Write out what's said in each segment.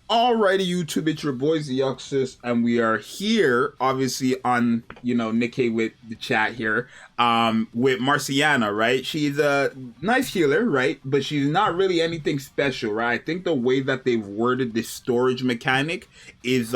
Alrighty, YouTube, it's your boy Zxous, and we are here, obviously, on, Nikke with the chat here, with Marciana, right? She's a nice healer, right? But she's not really anything special, right? I think the way that they've worded this storage mechanic is,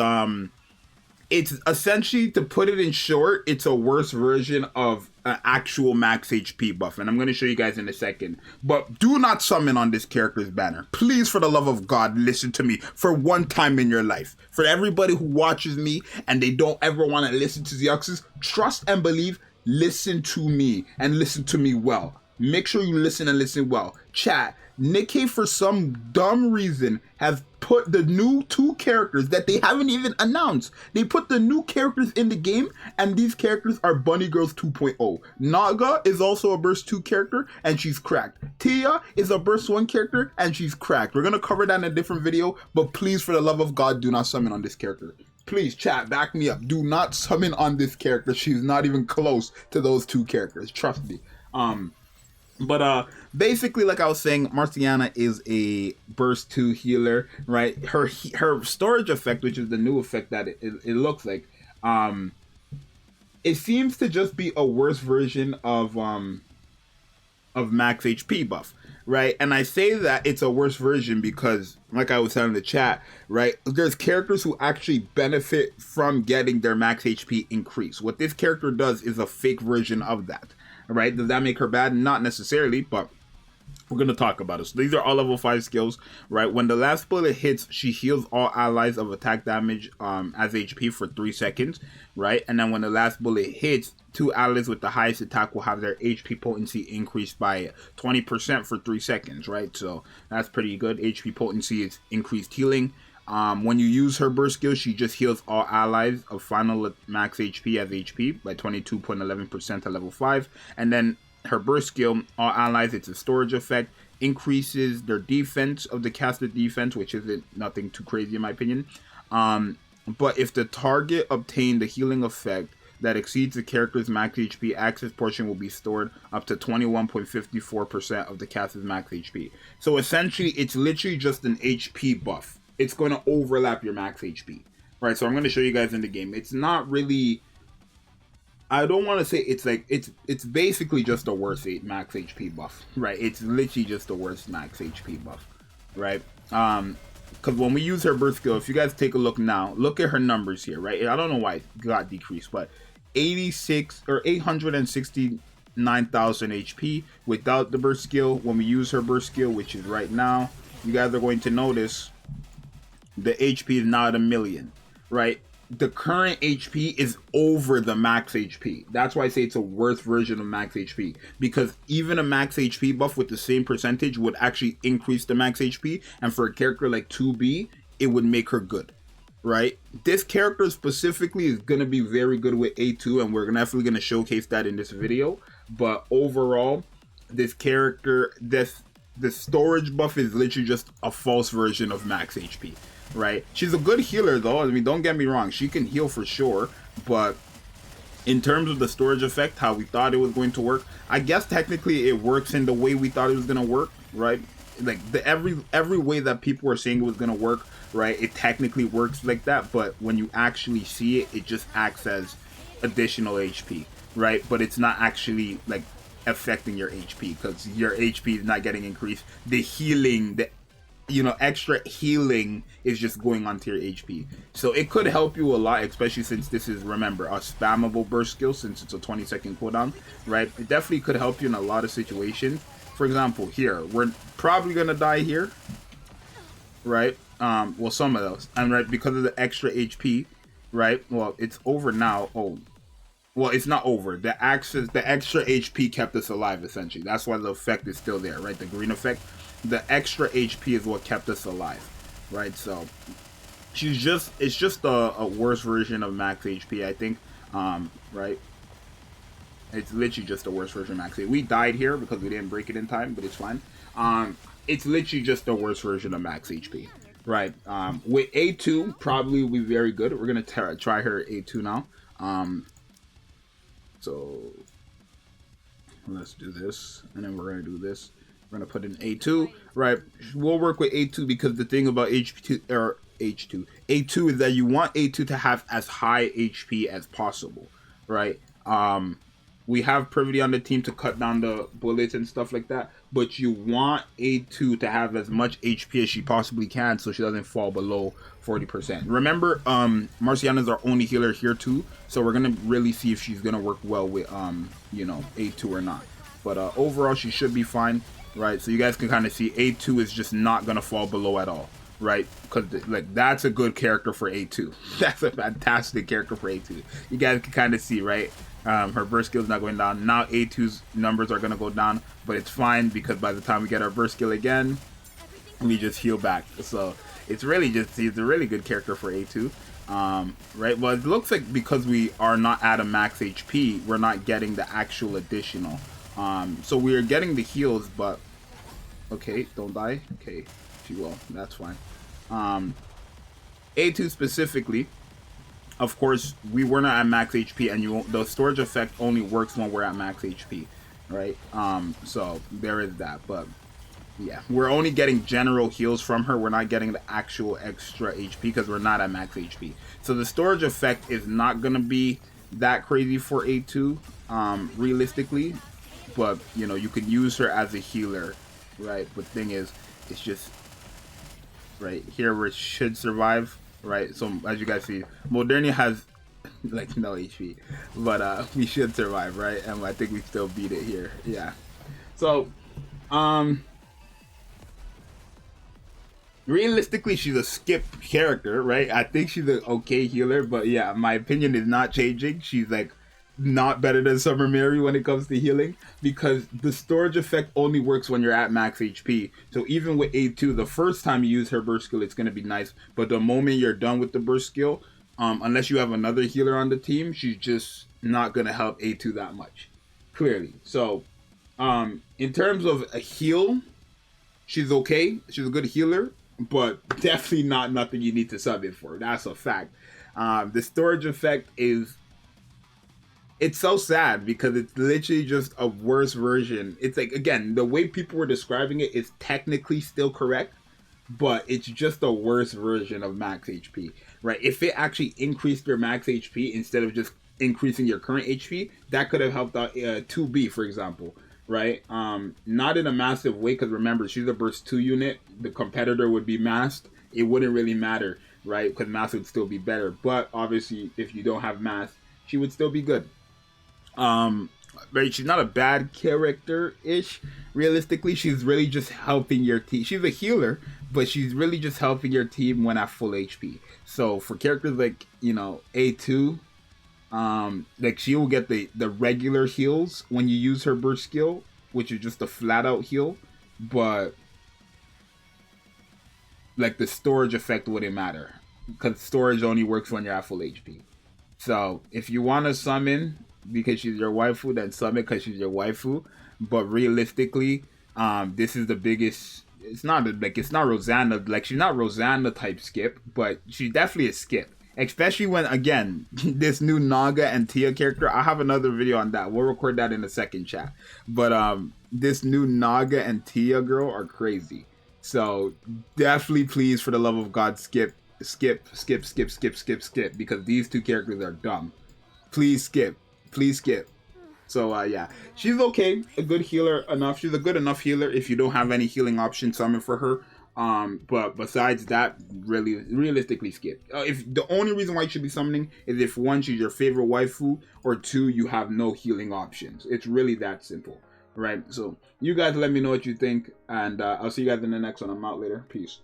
it's essentially, to put it in short, it's a worse version of an actual max HP buff, and I'm going to show you guys in a second. But do not summon on this character's banner. Please, for the love of God, listen to me for one time in your life. For everybody who watches me and they don't ever want to listen to the Zxous, trust and believe, listen to me and listen to me well. Make sure you listen and listen well. Chat, Nikke, for some dumb reason, has put the new two characters that they haven't even announced. They put the new characters in the game, and these characters are Bunny Girls 2.0. Naga is also a Burst 2 character, and she's cracked. Tia is a Burst 1 character, and she's cracked. We're going to cover that in a different video, but please, for the love of God, do not summon on this character. Please, chat, back me up. Do not summon on this character. She's not even close to those two characters. Trust me. But basically, like I was saying, Marciana is a burst 2 healer, right? Her storage effect, which is the new effect that it looks like, it seems to just be a worse version of max HP buff, right? And I say that it's a worse version because, like I was saying in the chat, right, there's characters who actually benefit from getting their max HP increase. What this character does is a fake version of that. Right? Does that make her bad? Not necessarily, but we're going to talk about it. So these are all level 5 skills, right? When the last bullet hits, she heals all allies of attack damage as HP for 3 seconds, right? And then when the last bullet hits, 2 allies with the highest attack will have their HP potency increased by 20% for 3 seconds, right? So that's pretty good. HP potency is increased healing. When you use her burst skill, she just heals all allies of final max HP as HP by 22.11% at level 5. And then her burst skill, all allies, it's a storage effect, increases their defense of the caster defense, which isn't nothing too crazy in my opinion. But if the target obtained the healing effect that exceeds the character's max HP, access portion will be stored up to 21.54% of the caster's max HP. So essentially, it's literally just an HP buff. It's going to overlap your max HP, right? So I'm going to show you guys in the game. It's not really, I don't want to say it's like, it's basically just a worse max HP buff, right? It's literally just a worse max HP buff, right? Because when we use her burst skill, if you guys take a look now, look at her numbers here, right? I don't know why it got decreased, but 86 or 869,000 HP without the burst skill. When we use her burst skill, which is right now, you guys are going to notice the HP is not 1,000,000, right? The current HP is over the max HP. That's why I say it's a worse version of max HP, because even a max HP buff with the same percentage would actually increase the max HP, and for a character like 2B, it would make her good, right? This character specifically is going to be very good with A2, and we're definitely going to showcase that in this video. But overall, this character, the storage buff is literally just a false version of max HP. Right, she's a good healer though. I mean, don't get me wrong, she can heal for sure, but in terms of the storage effect, how we thought it was going to work, I guess technically it works in the way we thought it was going to work, right? Like every way that people were saying it was going to work, right, it technically works like that, but when you actually see it, it just acts as additional HP, right? But it's not actually like affecting your HP, because your HP is not getting increased. The healing, the extra healing is just going onto your HP. So it could help you a lot, especially since this is, remember, a spammable burst skill, since it's a 20-second cooldown, right? It definitely could help you in a lot of situations. For example, here, we're probably going to die here, right? Well, some of those. And right, because of the extra HP, right? Well, it's over now. Oh, well, it's not over. The extra HP kept us alive, essentially. That's why the effect is still there, right? The green effect. The extra HP is what kept us alive, right? So it's just a worse version of max HP, I think, right? It's literally just a worse version of max HP. We died here because we didn't break it in time, but it's fine. It's literally just a worse version of max HP, right? With A2, probably will be very good. We're gonna try her A2 now. So let's do this, and then we're gonna do this. We're gonna put in A2, right? We'll work with A2 because the thing about HP2 or H2. A2 is that you want A2 to have as high HP as possible, right? We have Privity on the team to cut down the bullets and stuff like that, but you want A2 to have as much HP as she possibly can so she doesn't fall below 40%. Remember, Marciana is our only healer here too, so we're gonna really see if she's gonna work well with you know, A2 or not. But overall, she should be fine, right? So you guys can kind of see A2 is just not gonna fall below at all, right? Because like that's a good character for A2. That's a fantastic character for A2. You guys can kind of see, right? Her burst skill is not going down. Now A2's numbers are going to go down, but it's fine because by the time we get our burst skill again, we just heal back. So it's really just, he's a really good character for A2. Right? Well, it looks like because we are not at a max HP, we're not getting the actual additional. So we are getting the heals, but okay, don't die. Okay, she will. That's fine. A2 specifically, of course, we were not at max HP, and the storage effect only works when we're at max HP, right? So there is that, but yeah, we're only getting general heals from her. We're not getting the actual extra HP because we're not at max HP. So the storage effect is not gonna be that crazy for A2, realistically, but you know, you can use her as a healer, right? But thing is, it's just right here where it should survive. Right, so as you guys see, Modernia has like no HP, but we should survive, right? And I think we still beat it here. Yeah. So, realistically, she's a skip character, right? I think she's an okay healer, but yeah, my opinion is not changing. She's like not better than Summer Mary when it comes to healing, because the storage effect only works when you're at max HP. So even with A2, the first time you use her burst skill, it's going to be nice, but the moment you're done with the burst skill, unless you have another healer on the team, she's just not going to help A2 that much, clearly. So in terms of a heal, she's okay. She's a good healer, but definitely not nothing you need to sub in for. That's a fact. The storage effect is, it's so sad because it's literally just a worse version. It's like, again, the way people were describing it is technically still correct, but it's just a worse version of max HP, right? If it actually increased your max HP instead of just increasing your current HP, that could have helped out 2B, for example, right? Not in a massive way, because remember, she's a burst 2 unit. The competitor would be masked. It wouldn't really matter, right? Because mass would still be better. But obviously, if you don't have mass, she would still be good. Right, she's not a bad character-ish. Realistically, she's really just helping your team. She's a healer, but she's really just helping your team when at full HP. So for characters like, you know, A2, like she will get the regular heals when you use her burst skill, which is just a flat-out heal, but like the storage effect wouldn't matter, because storage only works when you're at full HP. So if you want to summon because she's your waifu, then summon because she's your waifu. But realistically, this is the biggest. It's not like, it's not Rosanna. Like, she's not Rosanna type skip, but she's definitely a skip. Especially when, again, this new Naga and Tia character. I have another video on that. We'll record that in a second, chat. But this new Naga and Tia girl are crazy. So definitely, please, for the love of God, skip, because these two characters are dumb. Please skip. Please skip. So yeah, she's okay, a good healer enough. She's a good enough healer if you don't have any healing option summon for her. But besides that, really, realistically, skip. If the only reason why you should be summoning is if one, she's your favorite waifu, or two, you have no healing options. It's really that simple, right? So you guys let me know what you think, and I'll see you guys in the next one. I'm out later. Peace.